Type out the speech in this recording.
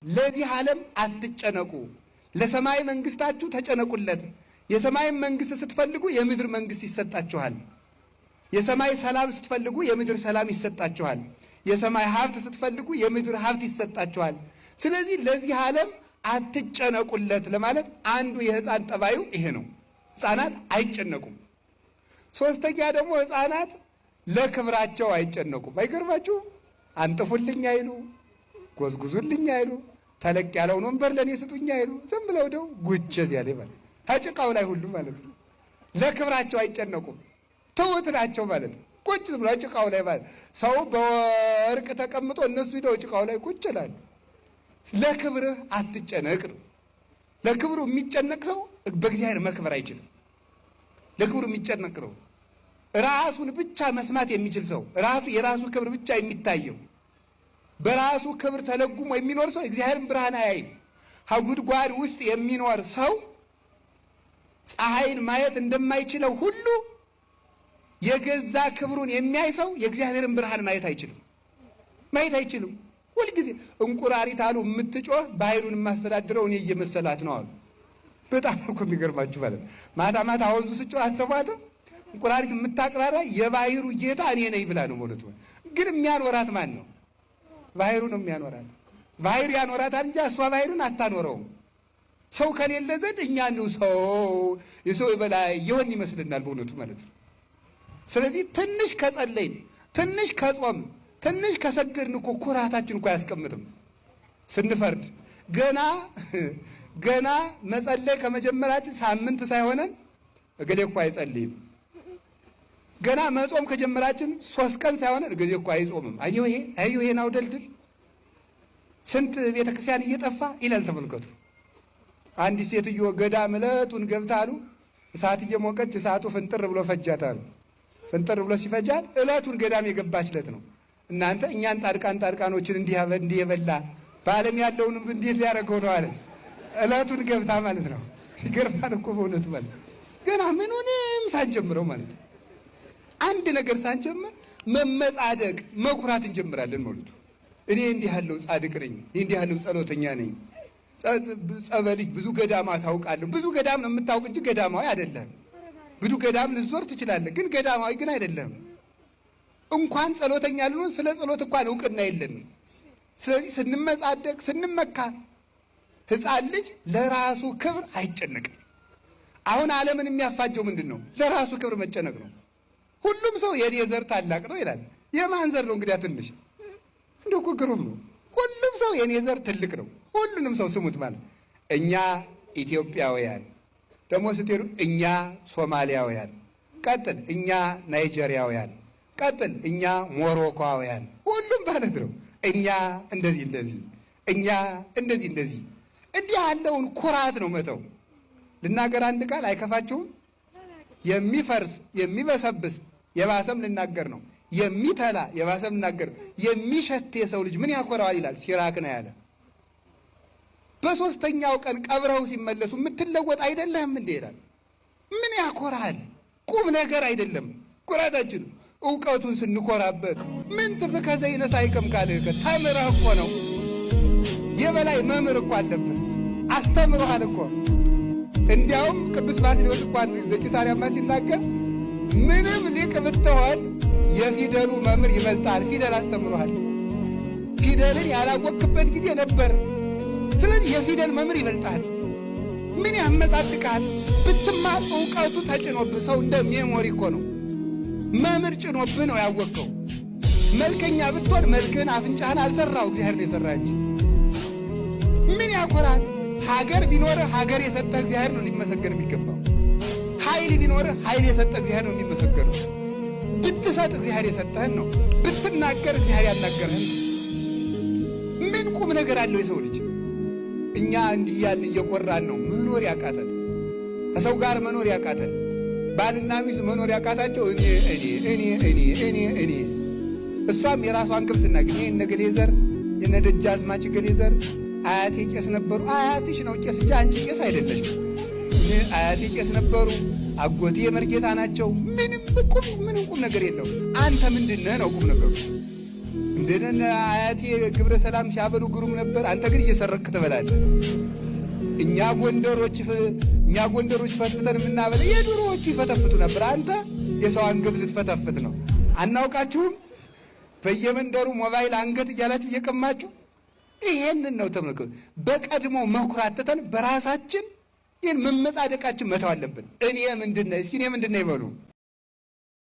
ለዚህ ዓለም አትጨነቁ፣ ለሰማይ መንግስታችሁ ተጨነቁለት። የሰማይ መንግስት ስትፈልጉ የምድር መንግስት ይሰጣችኋል። የሰማይ ሰላም ስትፈልጉ የምድር ሰላም ይሰጣችኋል። የሰማይ ሀብት ስትፈልጉ የምድር ሀብት ይሰጣችኋል። ስለዚህ ለዚህ ዓለም አትጨነቁለት ለማለት አንዱ የሕፃን ጠባዩ ይሄ ነው። ሕፃናት አይጨነቁም። ሶስተኛ ደግሞ ሕፃናት ለክብራቸው አይጨነቁም። አይገርማችሁ? አንጥፉልኝ አይሉ፣ ጎዝጉዙልኝ አይሉ፣ ተለቅ ያለውን ወንበር ለኔ ስጡኝ አይሉ። ዝም ብለው ደው ጉቸዝ ያለ ማለት ጭቃው ላይ ሁሉ ማለት ነው። ለክብራቸው አይጨነቁም። ትውት ናቸው ማለት ነው። ቁጭ ብሎ ጭቃው ላይ ማለት ሰው በወርቅ ተቀምጦ እነሱ ሂደው ጭቃው ላይ ቁጭ ይላሉ። ለክብርህ አትጨነቅ ነው። ለክብሩ የሚጨነቅ ሰው በእግዚአብሔር መክበር አይችልም። ለክብሩ የሚጨነቅ ነው ራሱን ብቻ መስማት የሚችል ሰው፣ ራሱ የራሱ ክብር ብቻ የሚታየው በራሱ ክብር ተለጉሞ የሚኖር ሰው እግዚአብሔርን ብርሃን አያይም። ከጉድጓድ ውስጥ የሚኖር ሰው ፀሐይን ማየት እንደማይችለው ሁሉ የገዛ ክብሩን የሚያይ ሰው የእግዚአብሔርን ብርሃን ማየት አይችልም። ሁልጊዜ እንቁራሪት አሉ የምትጮህ ባህሩን የማስተዳድረው እኔ እየመሰላት ነው አሉ። በጣም እኮ የሚገርማችሁ ማለት ማታ ማታ ወንዙ ስጮህ አትሰማትም? እንቁራሪት የምታቅራራ የባህሩ ጌታ እኔ ነኝ ብላ ነው ማለት ነው። ግን የሚያኖራት ማን ነው? ባህሩ ነው የሚያኖራት። ባህሩ ያኖራታል እንጂ እሷ ባህሩን አታኖረውም። ሰው ከሌለ ዘንድ እኛ ነው ሰው የሰው በላይ ይሆን ይመስልናል በእውነቱ ማለት ነው። ስለዚህ ትንሽ ከጸለይን፣ ትንሽ ከጾም፣ ትንሽ ከሰገድን እኮ ኩራታችን እኮ አያስቀምጥም። ስንፈርድ ገና መጸለይ ከመጀመራችን ሳምንት ሳይሆነን እገሌ እኮ አይጸልይም። ገና መጾም ከጀመራችን 3 ቀን ሳይሆነን እገሌ እኮ አይጾምም። አየሁ ይሄን አውደልድል ስንት ቤተክርስቲያን እየጠፋ ይላል። ተመልከቱ። አንዲት ሴትዮ ገዳም ዕለቱን ገብታ አሉ እሳት እየሞቀች እሳቱ ፍንጥር ብሎ ፈጃት አሉ። ፍንጥር ብሎ ሲፈጃት ዕለቱን ገዳም የገባችለት ነው። እናንተ እኛን ጣድቃኖችን እንዲህ የበላ በዓለም ያለውንም እንዴት ሊያደርገው ነው አለች። ዕለቱን ገብታ ማለት ነው። ይገርማል እኮ በእውነቱ ማለት ገና ምኑንም ሳንጀምረው ማለት ነው። አንድ ነገር ሳንጀምር መመጻደቅ መኩራት እንጀምራለን ማለት ነው። እኔ እንዲህ ያለው ጻድቅ ነኝ፣ እንዲህ ያለው ጸሎተኛ ነኝ፣ ጸበልጅ ብዙ ገዳማት ታውቃለሁ። ብዙ ገዳም ነው የምታውቅ እንጂ ገዳማዊ አይደለም። ብዙ ገዳም ልዞር ትችላለህ፣ ግን ገዳማዊ ግን አይደለም። እንኳን ጸሎተኛ ልሆን ስለ ጸሎት እንኳን እውቅና የለንም። ስለዚህ ስንመጻደቅ ስንመካ ሕፃን ልጅ ለራሱ ክብር አይጨነቅም። አሁን ዓለምን የሚያፋጀው ምንድን ነው? ለራሱ ክብር መጨነቅ ነው። ሁሉም ሰው የኔ ዘር ታላቅ ነው ይላል። የማን ዘር ነው እንግዲያ? ትንሽ እንደው እኮ ግሩም ነው። ሁሉም ሰው የኔ ዘር ትልቅ ነው። ሁሉንም ሰው ስሙት ማለት እኛ ኢትዮጵያውያን ደግሞ ስትሄዱ እኛ ሶማሊያውያን፣ ቀጥል እኛ ናይጄሪያውያን፣ ቀጥል እኛ ሞሮኮውያን፣ ሁሉም ማለት ነው። እኛ እንደዚህ እኛ እንደዚህ እንዲህ ያለውን ኩራት ነው መተው። ልናገር አንድ ቃል አይከፋችሁም? የሚፈርስ የሚበሰብስ የባሰም ልናገር ነው። የሚተላ የባሰም ልናገር የሚሸት የሰው ልጅ ምን ያኮራዋል ይላል ሲራክ ነው ያለ። በሶስተኛው ቀን ቀብረው ሲመለሱ የምትለወጥ አይደለህም እንዴ ይላል። ምን ያኮራል? ቁም ነገር አይደለም ኩራታችን። እውቀቱን ስንኮራበት ምን ትፍከ ዘይነሳ አይቀም ካልህ ተምረህ እኮ ነው። የበላይ መምህር እኮ አለብህ፣ አስተምሮሃል እኮ። እንዲያውም ቅዱስ ባስልዮስ እንኳን ዘቂሳርያማ ሲናገር ምንም ሊቅ ብትሆን የፊደሉ መምህር ይበልጣል። ፊደል አስተምሮሃል። ፊደልን ያላወቅበት ጊዜ ነበር። ስለዚህ የፊደል መምህር ይበልጣል። ምን ያመጣጥቃል? ብትማር እውቀቱ ተጭኖብህ። ሰው እንደ ሜሞሪ እኮ ነው። መምህር ጭኖብህ ነው ያወቅከው። መልከኛ ብትሆን መልክህን አፍንጫህን አልሰራው እግዚአብሔር ነው የሰራ እንጂ። ምን ያኮራል? ሀገር ቢኖርህ ሀገር የሰጠህ እግዚአብሔር ነው ሊመሰገን የሚገባው። ኃይል ቢኖርህ ኃይል የሰጠህ እግዚአብሔር ነው የሚመሰገነው። ብትሰጥ እግዚአብሔር የሰጠህን ነው። ብትናገር እግዚአብሔር ያናገርህን ነው። ምን ቁም ነገር አለው የሰው ልጅ? እኛ እንዲህ ያልን እየቆራን ነው መኖር ያቃተን። ከሰው ጋር መኖር ያቃተን፣ ባልና ሚስት መኖር ያቃታቸው እኔ እሷም የራሷን ክብር ስናገኝ እነ ገሌ ዘር የነ ደጃዝማች ገሌ ዘር አያቴ ቄስ ነበሩ። አያትሽ ነው ቄስ እንጂ አንቺ ቄስ አይደለሽ። አያቴ ቄስ ነበሩ፣ አጎቴ የመርጌታ ናቸው። ምንም ቁም ነገር የለው። አንተ ምንድነህ ነው ቁም ነገሩ? እንደነ አያቴ ግብረ ሰላም ሲያበሉ ግሩም ነበር። አንተ ግን እየሰረክ ትበላለህ። እኛ ጎንደሮች ፈትፍተን የምናበለ የድሮዎቹ ይፈተፍቱ ነበር። አንተ የሰው አንገት ልትፈተፍት ነው። አናውቃችሁም? በየመንደሩ ሞባይል አንገት እያላችሁ እየቀማችሁ ይሄንን ነው ተመልከቱ። በቀድሞ መኩራተተን በራሳችን ይህን መመጻደቃችን መተው አለብን። እኔ ምንድነው? እስኪ እኔ ምንድነው ይበሉ።